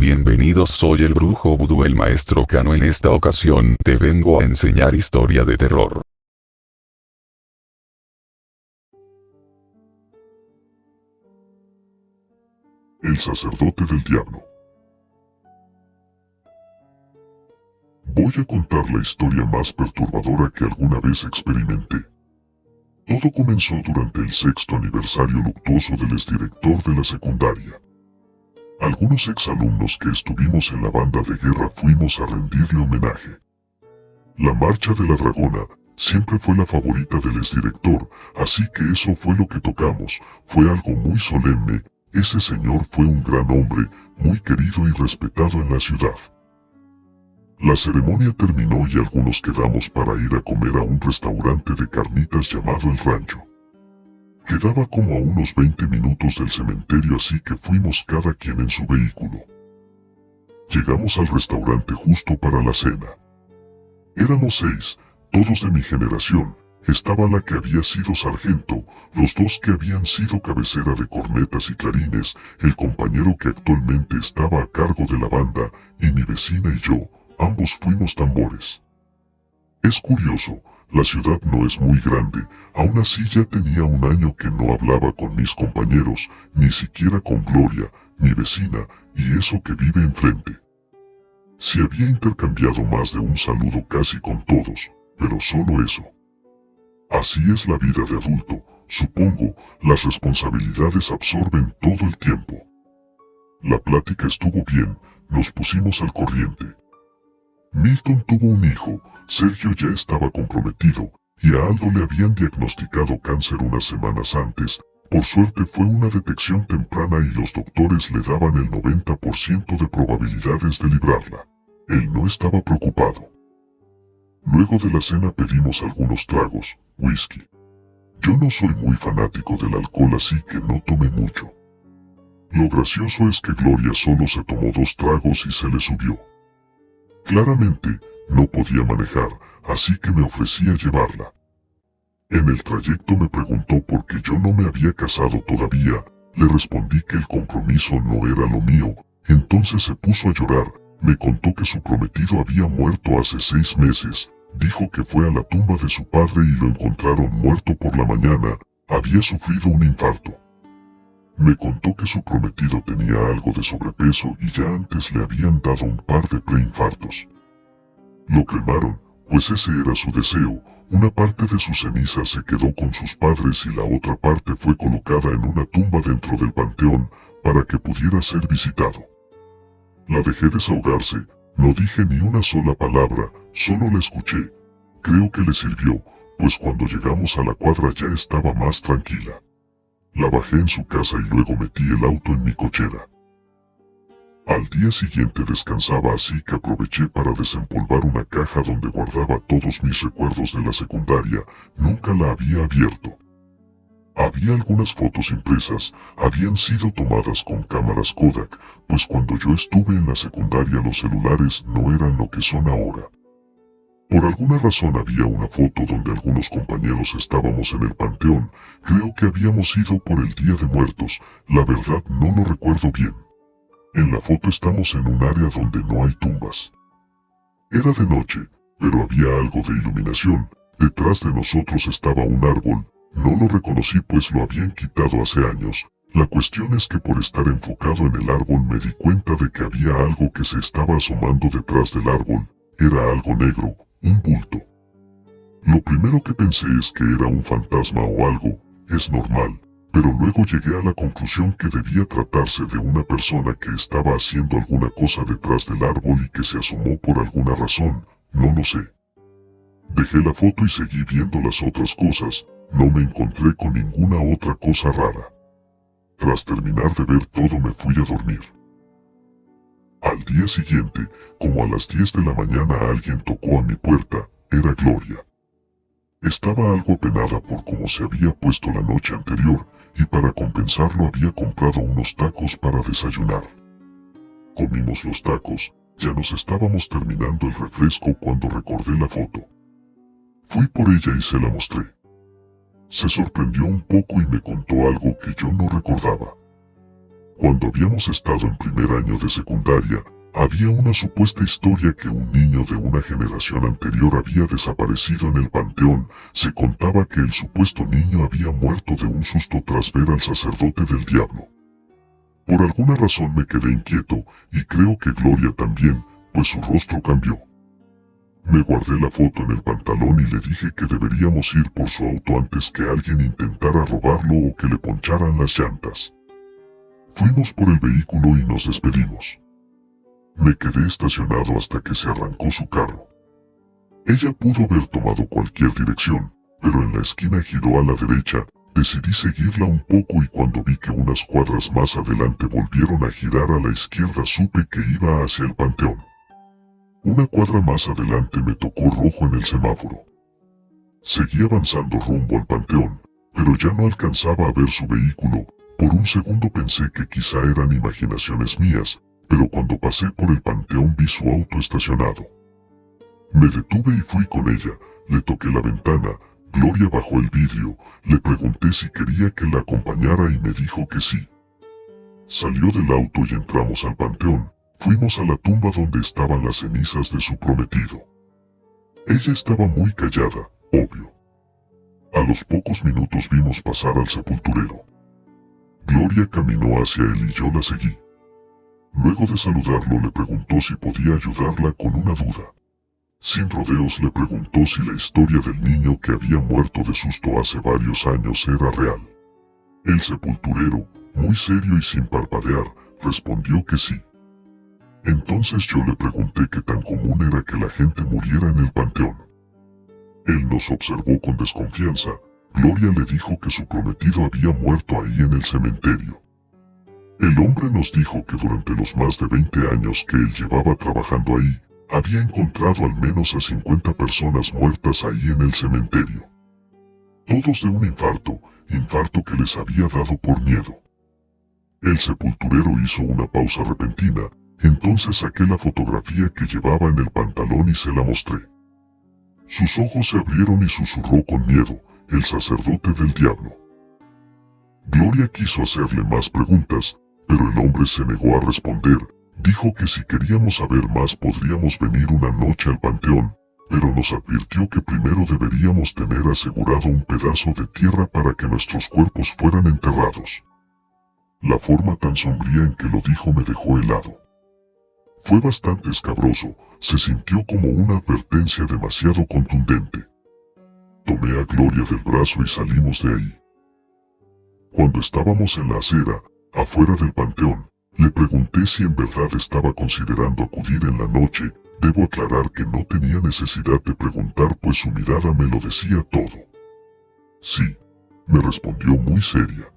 bienvenidos, soy el brujo vudú, el maestro Kano. En esta ocasión te vengo a enseñar historia de terror. El sacerdote del diablo. Voy a contar la historia más perturbadora que alguna vez experimenté. Todo comenzó durante el 6º aniversario luctuoso del exdirector de la secundaria. Algunos exalumnos que estuvimos en la banda de guerra fuimos a rendirle homenaje. La marcha de la dragona siempre fue la favorita del exdirector, así que eso fue lo que tocamos. Fue algo muy solemne. Ese señor fue un gran hombre, muy querido y respetado en la ciudad. La ceremonia terminó y algunos quedamos para ir a comer a un restaurante de carnitas llamado El Rancho. Quedaba como a unos 20 minutos del cementerio, así que fuimos cada quien en su vehículo. Llegamos al restaurante justo para la cena. Éramos 6, todos de mi generación. Estaba la que había sido sargento, los 2 que habían sido cabecera de cornetas y clarines, el compañero que actualmente estaba a cargo de la banda, y mi vecina y yo, ambos fuimos tambores. Es curioso, la ciudad no es muy grande, aún así ya tenía un año que no hablaba con mis compañeros, ni siquiera con Gloria, mi vecina, y eso que vive enfrente. Se había intercambiado más de un saludo casi con todos, pero solo eso. Así es la vida de adulto, supongo, las responsabilidades absorben todo el tiempo. La plática estuvo bien, nos pusimos al corriente. Milton tuvo un hijo, Sergio ya estaba comprometido, y a Aldo le habían diagnosticado cáncer unas semanas antes. Por suerte fue una detección temprana y los doctores le daban el 90% de probabilidades de librarla. Él no estaba preocupado. Luego de la cena pedimos algunos tragos, whisky. Yo no soy muy fanático del alcohol, así que no tomé mucho. Lo gracioso es que Gloria solo se tomó 2 tragos y se le subió. Claramente, no podía manejar, así que me ofrecí a llevarla. En el trayecto me preguntó por qué yo no me había casado todavía. Le respondí que el compromiso no era lo mío. Entonces se puso a llorar, me contó que su prometido había muerto hace 6 meses. Dijo que fue a la tumba de su padre y lo encontraron muerto por la mañana. Había sufrido un infarto. Me contó que su prometido tenía algo de sobrepeso y ya antes le habían dado un par de preinfartos. Lo cremaron, pues ese era su deseo. Una parte de sus cenizas se quedó con sus padres y la otra parte fue colocada en una tumba dentro del panteón para que pudiera ser visitado. La dejé desahogarse, no dije ni una sola palabra, solo la escuché. Creo que le sirvió, pues cuando llegamos a la cuadra ya estaba más tranquila. La bajé en su casa y luego metí el auto en mi cochera. Al día siguiente descansaba, así que aproveché para desempolvar una caja donde guardaba todos mis recuerdos de la secundaria. Nunca la había abierto. Había algunas fotos impresas, habían sido tomadas con cámaras Kodak, pues cuando yo estuve en la secundaria los celulares no eran lo que son ahora. Por alguna razón había una foto donde algunos compañeros estábamos en el panteón. Creo que habíamos ido por el Día de Muertos, la verdad no lo recuerdo bien. En la foto estamos en un área donde no hay tumbas. Era de noche, pero había algo de iluminación. Detrás de nosotros estaba un árbol. No lo reconocí pues lo habían quitado hace años. La cuestión es que por estar enfocado en el árbol me di cuenta de que había algo que se estaba asomando detrás del árbol. Era algo negro, un bulto. Lo primero que pensé es que era un fantasma o algo, es normal, pero luego llegué a la conclusión que debía tratarse de una persona que estaba haciendo alguna cosa detrás del árbol y que se asomó por alguna razón, no lo sé. Dejé la foto y seguí viendo las otras cosas. No me encontré con ninguna otra cosa rara. Tras terminar de ver todo me fui a dormir. Al día siguiente, como a las 10 de la mañana alguien tocó a mi puerta, era Gloria. Estaba algo apenada por cómo se había puesto la noche anterior, y para compensarlo había comprado unos tacos para desayunar. Comimos los tacos, ya nos estábamos terminando el refresco cuando recordé la foto. Fui por ella y se la mostré. Se sorprendió un poco y me contó algo que yo no recordaba. Cuando habíamos estado en primer año de secundaria, había una supuesta historia que un niño de una generación anterior había desaparecido en el panteón. Se contaba que el supuesto niño había muerto de un susto tras ver al sacerdote del diablo. Por alguna razón me quedé inquieto, y creo que Gloria también, pues su rostro cambió. Me guardé la foto en el pantalón y le dije que deberíamos ir por su auto antes que alguien intentara robarlo o que le poncharan las llantas. Fuimos por el vehículo y nos despedimos. Me quedé estacionado hasta que se arrancó su carro. Ella pudo haber tomado cualquier dirección, pero en la esquina giró a la derecha. Decidí seguirla un poco y cuando vi que unas cuadras más adelante volvieron a girar a la izquierda supe que iba hacia el panteón. Una cuadra más adelante me tocó rojo en el semáforo. Seguí avanzando rumbo al panteón, pero ya no alcanzaba a ver su vehículo. Por un segundo pensé que quizá eran imaginaciones mías, pero cuando pasé por el panteón vi su auto estacionado. Me detuve y fui con ella, le toqué la ventana. Gloria bajó el vidrio, le pregunté si quería que la acompañara y me dijo que sí. Salió del auto y entramos al panteón. Fuimos a la tumba donde estaban las cenizas de su prometido. Ella estaba muy callada, obvio. A los pocos minutos vimos pasar al sepulturero. Gloria caminó hacia él y yo la seguí. Luego de saludarlo le preguntó si podía ayudarla con una duda. Sin rodeos le preguntó si la historia del niño que había muerto de susto hace varios años era real. El sepulturero, muy serio y sin parpadear, respondió que sí. Entonces yo le pregunté qué tan común era que la gente muriera en el panteón. Él nos observó con desconfianza. Gloria le dijo que su prometido había muerto ahí en el cementerio. El hombre nos dijo que durante los más de 20 años que él llevaba trabajando ahí, había encontrado al menos a 50 personas muertas ahí en el cementerio. Todos de un infarto que les había dado por miedo. El sepulturero hizo una pausa repentina, entonces saqué la fotografía que llevaba en el pantalón y se la mostré. Sus ojos se abrieron y susurró con miedo, el sacerdote del diablo. Gloria quiso hacerle más preguntas, pero el hombre se negó a responder. Dijo que si queríamos saber más podríamos venir una noche al panteón, pero nos advirtió que primero deberíamos tener asegurado un pedazo de tierra para que nuestros cuerpos fueran enterrados. La forma tan sombría en que lo dijo me dejó helado. Fue bastante escabroso, se sintió como una advertencia demasiado contundente. Tomé a Gloria del brazo y salimos de ahí. Cuando estábamos en la acera, afuera del panteón, le pregunté si en verdad estaba considerando acudir en la noche. Debo aclarar que no tenía necesidad de preguntar pues su mirada me lo decía todo. Sí, me respondió muy seria.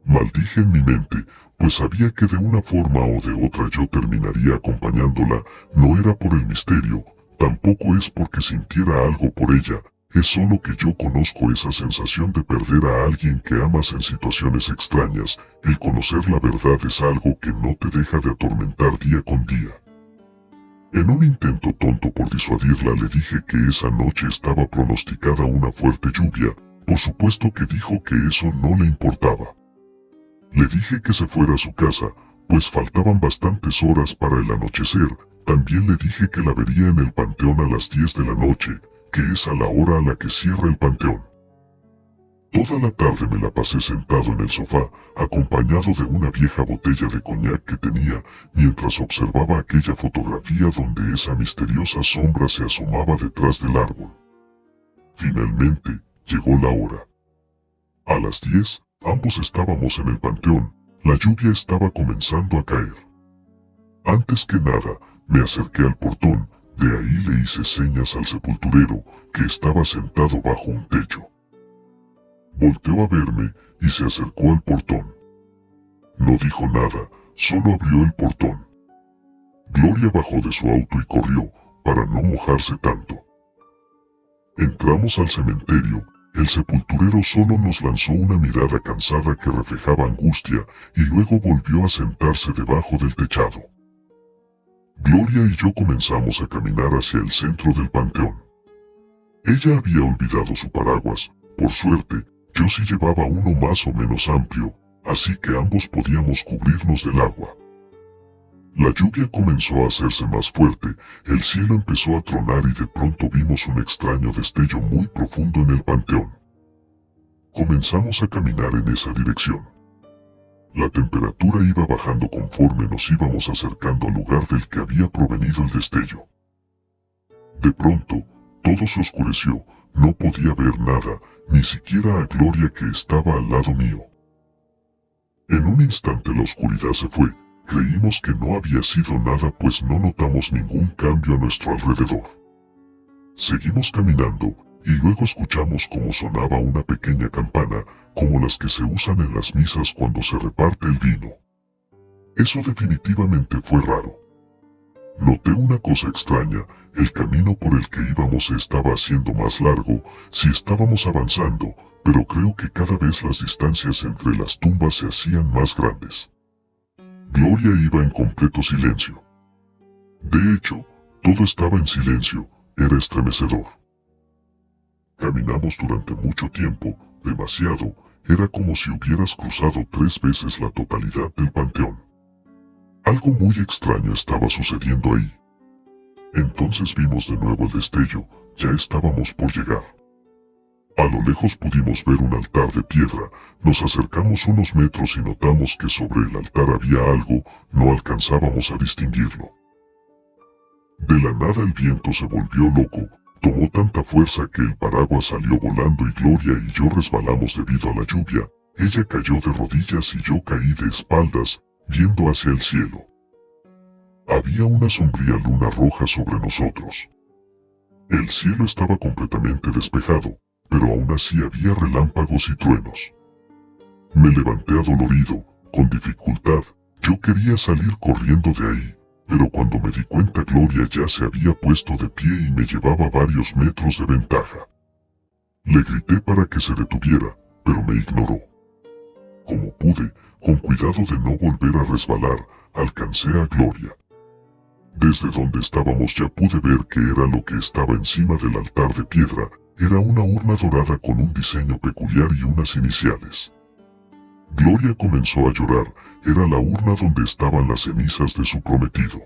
Maldije en mi mente, pues sabía que de una forma o de otra yo terminaría acompañándola. No era por el misterio, tampoco es porque sintiera algo por ella. Es solo que yo conozco esa sensación de perder a alguien que amas en situaciones extrañas. El conocer la verdad es algo que no te deja de atormentar día con día. En un intento tonto por disuadirla le dije que esa noche estaba pronosticada una fuerte lluvia. Por supuesto que dijo que eso no le importaba. Le dije que se fuera a su casa, pues faltaban bastantes horas para el anochecer. También le dije que la vería en el panteón a las 10 de la noche, que es a la hora a la que cierra el panteón. Toda la tarde me la pasé sentado en el sofá, acompañado de una vieja botella de coñac que tenía, mientras observaba aquella fotografía donde esa misteriosa sombra se asomaba detrás del árbol. Finalmente, llegó la hora. A las 10, ambos estábamos en el panteón. La lluvia estaba comenzando a caer. Antes que nada, me acerqué al portón. De ahí le hice señas al sepulturero, que estaba sentado bajo un techo. Volteó a verme y se acercó al portón. No dijo nada, solo abrió el portón. Gloria bajó de su auto y corrió, para no mojarse tanto. Entramos al cementerio. El sepulturero solo nos lanzó una mirada cansada que reflejaba angustia, y luego volvió a sentarse debajo del techado. Gloria y yo comenzamos a caminar hacia el centro del panteón. Ella había olvidado su paraguas. Por suerte, yo sí llevaba uno más o menos amplio. así que ambos podíamos cubrirnos del agua. La lluvia comenzó a hacerse más fuerte, el cielo empezó a tronar y de pronto vimos un extraño destello muy profundo en el panteón. Comenzamos a caminar en esa dirección. La temperatura iba bajando conforme nos íbamos acercando al lugar del que había provenido el destello. De pronto, todo se oscureció, no podía ver nada, ni siquiera a Gloria que estaba al lado mío. En un instante la oscuridad se fue, creímos que no había sido nada pues no notamos ningún cambio a nuestro alrededor. Seguimos caminando, y luego escuchamos cómo sonaba una pequeña campana, como las que se usan en las misas cuando se reparte el vino. Eso definitivamente fue raro. Noté una cosa extraña, el camino por el que íbamos se estaba haciendo más largo, sí estábamos avanzando, pero creo que cada vez las distancias entre las tumbas se hacían más grandes. Gloria iba en completo silencio. De hecho, todo estaba en silencio, era estremecedor. Caminamos durante mucho tiempo, demasiado, era como si hubieras cruzado 3 veces la totalidad del panteón. Algo muy extraño estaba sucediendo ahí. Entonces vimos de nuevo el destello, ya estábamos por llegar. A lo lejos pudimos ver un altar de piedra, nos acercamos unos metros y notamos que sobre el altar había algo, no alcanzábamos a distinguirlo. De la nada el viento se volvió loco, tomó tanta fuerza que el paraguas salió volando y Gloria y yo resbalamos debido a la lluvia, ella cayó de rodillas y yo caí de espaldas, viendo hacia el cielo. Había una sombría luna roja sobre nosotros. El cielo estaba completamente despejado, pero aún así había relámpagos y truenos. Me levanté adolorido, con dificultad, yo quería salir corriendo de ahí, pero cuando me di cuenta Gloria ya se había puesto de pie y me llevaba varios metros de ventaja. Le grité para que se detuviera, pero me ignoró. Como pude, con cuidado de no volver a resbalar, alcancé a Gloria. Desde donde estábamos ya pude ver que era lo que estaba encima del altar de piedra, era una urna dorada con un diseño peculiar y unas iniciales. Gloria comenzó a llorar, era la urna donde estaban las cenizas de su prometido.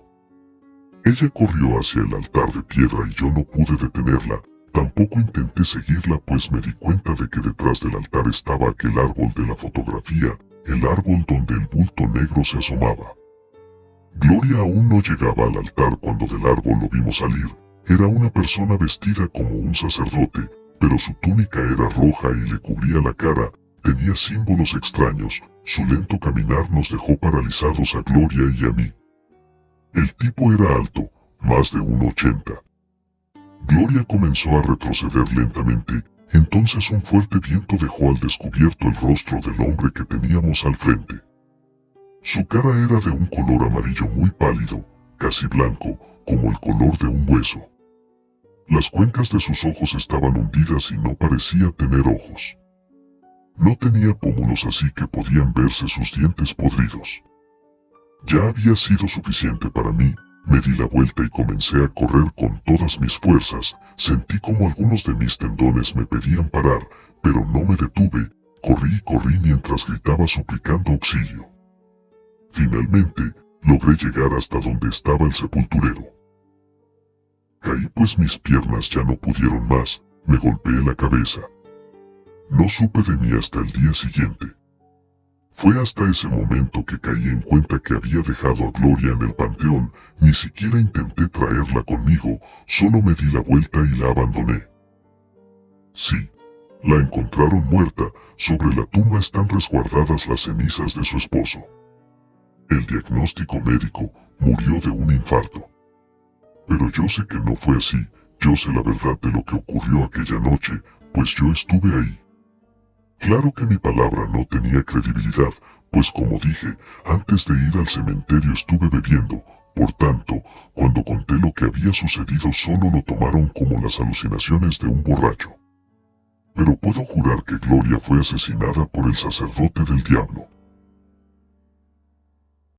Ella corrió hacia el altar de piedra y yo no pude detenerla, tampoco intenté seguirla pues me di cuenta de que detrás del altar estaba aquel árbol de la fotografía, el árbol donde el bulto negro se asomaba. Gloria aún no llegaba al altar cuando del árbol lo vimos salir, era una persona vestida como un sacerdote, pero su túnica era roja y le cubría la cara, tenía símbolos extraños, su lento caminar nos dejó paralizados a Gloria y a mí. El tipo era alto, más de 1,80. Gloria comenzó a retroceder lentamente, entonces un fuerte viento dejó al descubierto el rostro del hombre que teníamos al frente. Su cara era de un color amarillo muy pálido, casi blanco, como el color de un hueso. Las cuencas de sus ojos estaban hundidas y no parecía tener ojos. No tenía pómulos así que podían verse sus dientes podridos. Ya había sido suficiente para mí, me di la vuelta y comencé a correr con todas mis fuerzas, sentí como algunos de mis tendones me pedían parar, pero no me detuve, corrí y corrí mientras gritaba suplicando auxilio. Finalmente, logré llegar hasta donde estaba el sepulturero. Caí pues mis piernas ya no pudieron más, me golpeé la cabeza. No supe de mí hasta el día siguiente. Fue hasta ese momento que caí en cuenta que había dejado a Gloria en el panteón, ni siquiera intenté traerla conmigo, solo me di la vuelta y la abandoné. Sí, la encontraron muerta, sobre la tumba están resguardadas las cenizas de su esposo. El diagnóstico médico, murió de un infarto. Pero yo sé que no fue así, yo sé la verdad de lo que ocurrió aquella noche, pues yo estuve ahí. Claro que mi palabra no tenía credibilidad, pues como dije, antes de ir al cementerio estuve bebiendo, por tanto, cuando conté lo que había sucedido solo lo tomaron como las alucinaciones de un borracho. Pero puedo jurar que Gloria fue asesinada por el sacerdote del diablo.